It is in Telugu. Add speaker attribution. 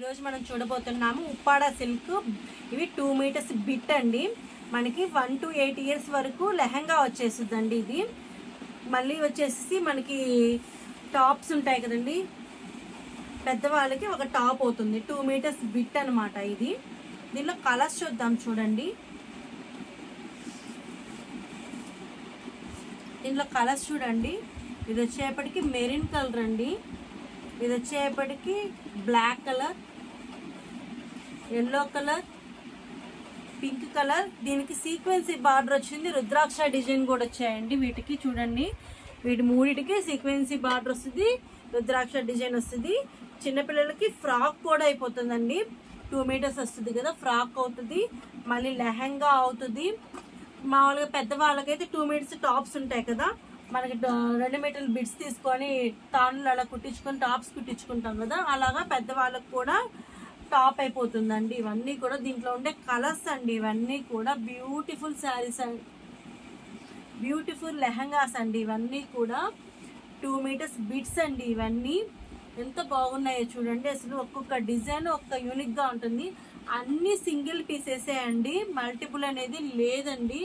Speaker 1: ఈరోజు మనం చూడబోతున్నాము ఉప్పాడ సిల్క్. ఇవి 2 మీటర్స్ బిట్ అండి. మనకి 1 to 8 ఇయర్స్ వరకు లెహంగా వచ్చేస్తుందండి. ఇది మళ్ళీ వచ్చేసి మనకి టాప్స్ ఉంటాయి కదండి, పెద్దవాళ్ళకి ఒక టాప్ అవుతుంది. 2 మీటర్స్ బిట్ అనమాట ఇది. దీనిలో కలర్స్ చూద్దాం చూడండి. దీనిలో కలర్స్ చూడండి. ఇది వచ్చేపటికి మెరూన్ కలర్ అండి, ఇది వచ్చేపటికి black colour, yellow colour, pink colour. దీనికి సీక్వెన్సీ బార్డర్ వచ్చింది, రుద్రాక్ష డిజైన్ కూడా వచ్చాయండి. వీటికి చూడండి, వీటి మూడిటికి సీక్వెన్సీ బార్డర్ వస్తుంది, రుద్రాక్ష డిజైన్ వస్తుంది. చిన్నపిల్లలకి ఫ్రాక్ కూడా అయిపోతుందండి. 2 మీటర్స్ వస్తుంది కదా, ఫ్రాక్ అవుతుంది, మళ్ళీ లెహంగా అవుతుంది. మామూలుగా పెద్దవాళ్ళకైతే 2 మీటర్స్ టాప్స్ ఉంటాయి కదా, మనకి 2 మీటర్ల బిట్స్ తీసుకొని తాళ్ళు అలా కుట్టించుకొని టాప్స్ కుట్టించుకుంటాం కదా, అలాగా పెద్దవాళ్ళకు కూడా టాప్ అయిపోతుందండి. ఇవన్నీ కూడా దీంట్లో ఉండే కలర్స్ అండి. ఇవన్నీ కూడా బ్యూటిఫుల్ శారీస్ అండి, బ్యూటిఫుల్ లెహంగాస్ అండి. ఇవన్నీ కూడా 2 మీటర్స్ బిట్స్ అండి. ఇవన్నీ ఎంత బాగున్నాయో చూడండి. అసలు ఒక్కొక్క డిజైన్ ఒక్క యూనిక్ గా ఉంటుంది. అన్ని సింగిల్ పీసెసే అండి, మల్టిపుల్ అనేది లేదండి.